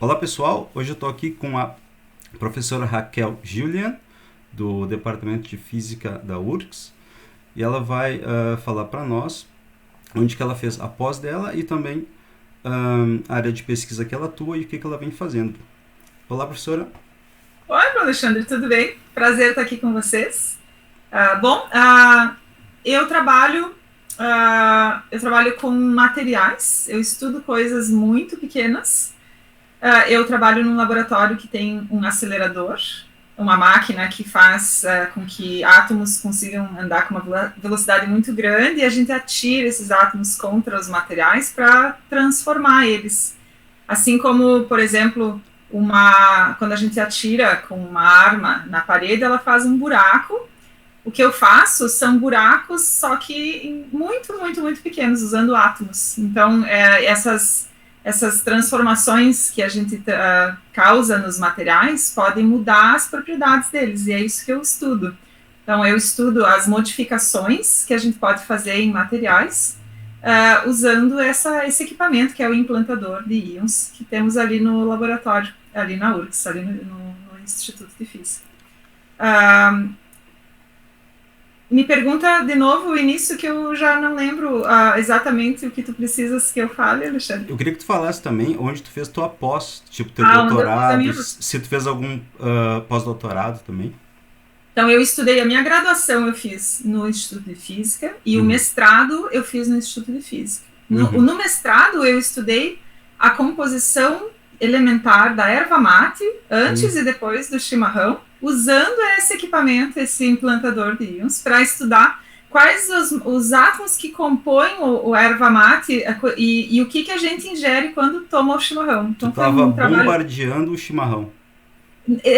Olá pessoal, hoje eu estou aqui com a professora Raquel Julian, do Departamento de Física da URGS, e ela vai falar para nós onde que ela fez a pós dela e também a área de pesquisa que ela atua e o que ela vem fazendo. Olá professora. Oi, Alexandre, tudo bem? Prazer estar aqui com vocês. Eu trabalho eu trabalho com materiais, eu estudo coisas muito pequenas. Eu trabalho num laboratório que tem um acelerador, uma máquina que faz com que átomos consigam andar com uma velocidade muito grande e a gente atira esses átomos contra os materiais para transformar eles. Assim como, por exemplo, quando a gente atira com uma arma na parede, ela faz um buraco. O que eu faço são buracos, só que muito, muito, muito pequenos, usando átomos. Então, essas transformações que a gente causa nos materiais podem mudar as propriedades deles, e é isso que eu estudo. Então, eu estudo as modificações que a gente pode fazer em materiais, usando esse equipamento, que é o implantador de íons, que temos ali no laboratório, ali na URGS, ali no Instituto de Física. Me pergunta de novo o início, que eu já não lembro exatamente o que tu precisas que eu fale, Alexandre. Eu queria que tu falasse também onde tu fez tua pós, tipo teu Onde eu fiz a doutorado, minha... se tu fez algum pós-doutorado também. Então, eu estudei a minha graduação, eu fiz no Instituto de Física, e o Uhum. mestrado eu fiz no Instituto de Física. Uhum. No mestrado, eu estudei a composição elementar da erva mate, antes Uhum. e depois do chimarrão, usando esse equipamento, esse implantador de íons, para estudar quais os átomos que compõem o erva mate e o que a gente ingere quando toma o chimarrão. Tu Então, foi tava um trabalho... bombardeando o chimarrão.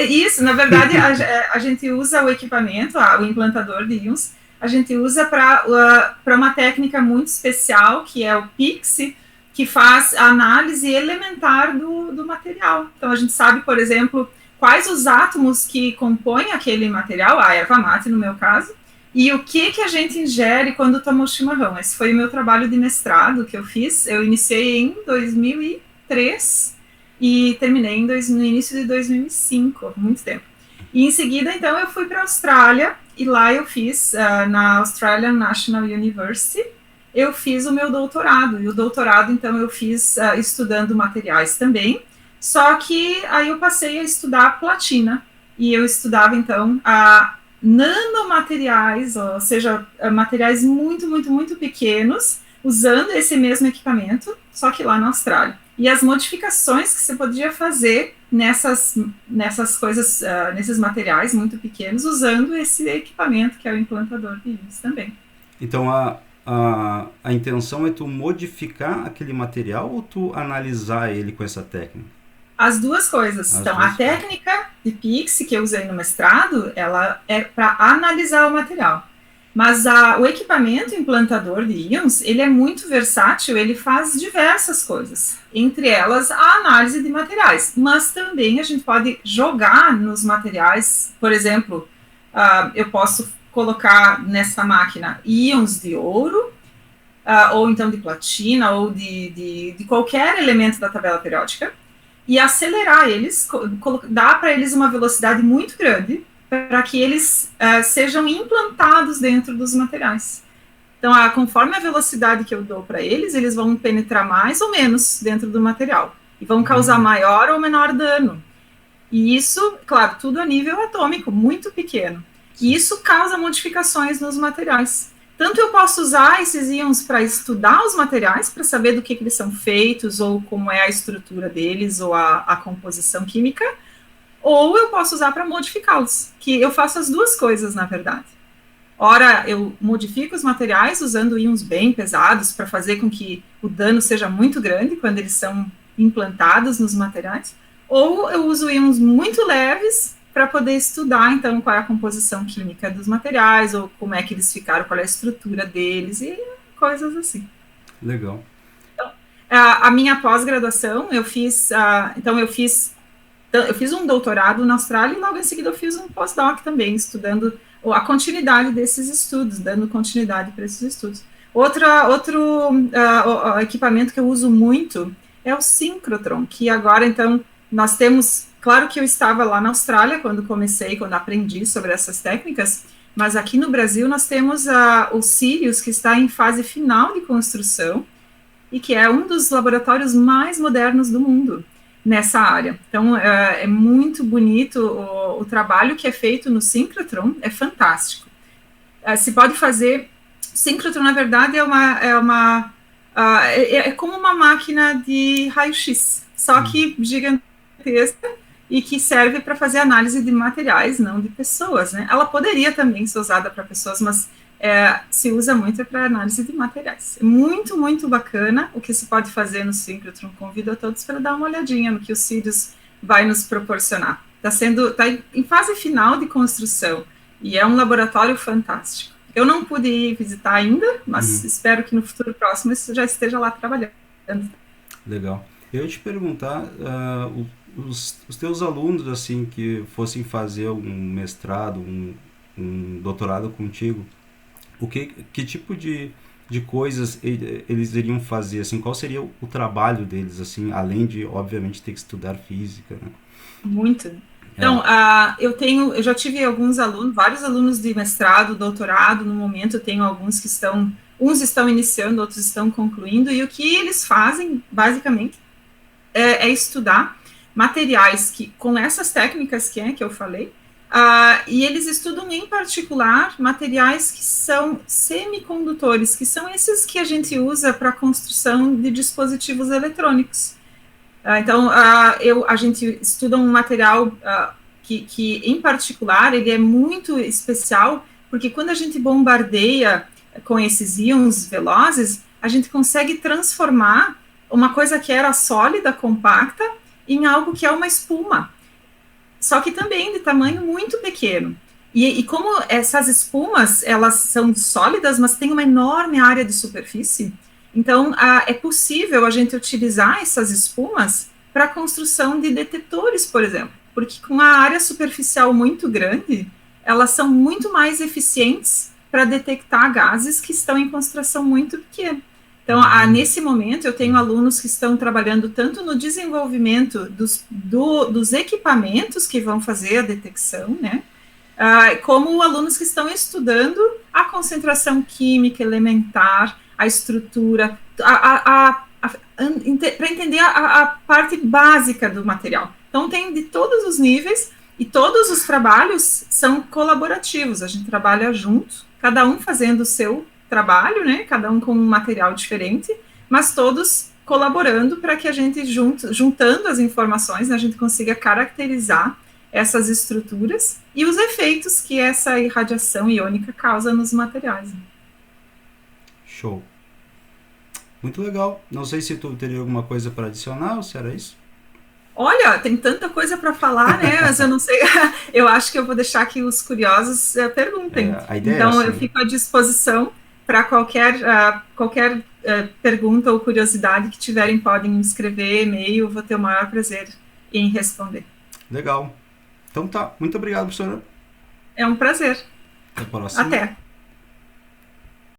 Isso, na verdade, a gente usa o equipamento, o implantador de íons, a gente usa para uma técnica muito especial, que é o PIXE, que faz a análise elementar do material. Então, a gente sabe, por exemplo, quais os átomos que compõem aquele material, a erva mate, no meu caso, e o que a gente ingere quando toma o chimarrão. Esse foi o meu trabalho de mestrado que eu fiz. Eu iniciei em 2003 e terminei no início de 2005, muito tempo. E em seguida, então, eu fui para a Austrália, e lá eu fiz, na Australian National University, eu fiz o meu doutorado. E o doutorado, então, eu fiz estudando materiais também, só que aí eu passei a estudar platina, e eu estudava, então, nanomateriais, ou seja, materiais muito, muito, muito pequenos, usando esse mesmo equipamento, só que lá na Austrália. E as modificações que você podia fazer nessas coisas, nesses materiais muito pequenos, usando esse equipamento, que é o implantador de íons também. Então a intenção é tu modificar aquele material ou tu analisar ele com essa técnica? As duas coisas. As Então, a duas coisas. técnica de PIX que eu usei no mestrado, ela é para analisar o material. Mas o equipamento implantador de íons, ele é muito versátil, ele faz diversas coisas, entre elas a análise de materiais. Mas também a gente pode jogar nos materiais, por exemplo, eu posso colocar nessa máquina íons de ouro, ou então de platina, ou de qualquer elemento da tabela periódica, e acelerar eles, dar para eles uma velocidade muito grande, para que eles sejam implantados dentro dos materiais. Então, conforme a velocidade que eu dou para eles, eles vão penetrar mais ou menos dentro do material, e vão causar Uhum. maior ou menor dano. E isso, claro, tudo a nível atômico, muito pequeno. E Sim. isso causa modificações nos materiais. Tanto eu posso usar esses íons para estudar os materiais, para saber do que eles são feitos, ou como é a estrutura deles, ou a composição química, ou eu posso usar para modificá-los, que eu faço as duas coisas, na verdade. Ora, eu modifico os materiais usando íons bem pesados para fazer com que o dano seja muito grande quando eles são implantados nos materiais, ou eu uso íons muito leves para poder estudar, então, qual é a composição química dos materiais, ou como é que eles ficaram, qual é a estrutura deles, e coisas assim. Legal. A minha pós-graduação, então eu fiz um doutorado na Austrália, e logo em seguida eu fiz um pós-doc também, estudando a continuidade desses estudos, dando continuidade para esses estudos. Outro equipamento que eu uso muito é o síncrotron, que agora, então, nós temos, claro que eu estava lá na Austrália quando comecei, quando aprendi sobre essas técnicas, mas aqui no Brasil nós temos o Sirius, que está em fase final de construção e que é um dos laboratórios mais modernos do mundo nessa área. Então, é muito bonito o trabalho que é feito no síncrotron, é fantástico. Se pode fazer... Síncrotron, na verdade, é como uma máquina de raio-x, só que gigantesca e que serve para fazer análise de materiais, não de pessoas, né? Ela poderia também ser usada para pessoas, mas se usa muito para análise de materiais. É muito, muito bacana o que se pode fazer no síncrotron. Convido a todos para dar uma olhadinha no que o Sirius vai nos proporcionar. Está em fase final de construção e é um laboratório fantástico. Eu não pude ir visitar ainda, mas espero que no futuro próximo isso já esteja lá trabalhando. Legal. Eu ia te perguntar, os teus alunos, assim, que fossem fazer um mestrado, um doutorado contigo, que tipo de coisas eles iriam fazer, assim, qual seria o trabalho deles, assim, além de, obviamente, ter que estudar física, né? Muito. Então, eu já tive alguns alunos, vários alunos de mestrado, doutorado, no momento eu tenho alguns uns estão iniciando, outros estão concluindo, e o que eles fazem, basicamente, é estudar materiais com essas técnicas que eu falei, e eles estudam, em particular, materiais que são semicondutores, que são esses que a gente usa para a construção de dispositivos eletrônicos. Então, a gente estuda um material que, em particular, ele é muito especial, porque quando a gente bombardeia com esses íons velozes, a gente consegue transformar uma coisa que era sólida, compacta, em algo que é uma espuma. Só que também de tamanho muito pequeno. E como essas espumas, elas são sólidas, mas têm uma enorme área de superfície, então é possível a gente utilizar essas espumas para a construção de detetores, por exemplo, porque com a área superficial muito grande, elas são muito mais eficientes para detectar gases que estão em concentração muito pequena. Então, nesse momento, eu tenho alunos que estão trabalhando tanto no desenvolvimento dos equipamentos que vão fazer a detecção, né, como alunos que estão estudando a concentração química elementar, a estrutura, para entender a parte básica do material. Então, tem de todos os níveis e todos os trabalhos são colaborativos, a gente trabalha junto, cada um fazendo o seu trabalho, né? Cada um com um material diferente, mas todos colaborando para que a gente, juntando as informações, né, a gente consiga caracterizar essas estruturas e os efeitos que essa irradiação iônica causa nos materiais. Show. Muito legal. Não sei se tu teria alguma coisa para adicionar ou se era isso. Olha, tem tanta coisa para falar, né? Mas eu não sei. Eu acho que eu vou deixar que os curiosos perguntem. A ideia então, é eu fico à disposição para qualquer pergunta ou curiosidade que tiverem, podem me escrever e-mail, eu vou ter o maior prazer em responder. Legal. Então tá. Muito obrigado, professora. É um prazer. Até a próxima. Até.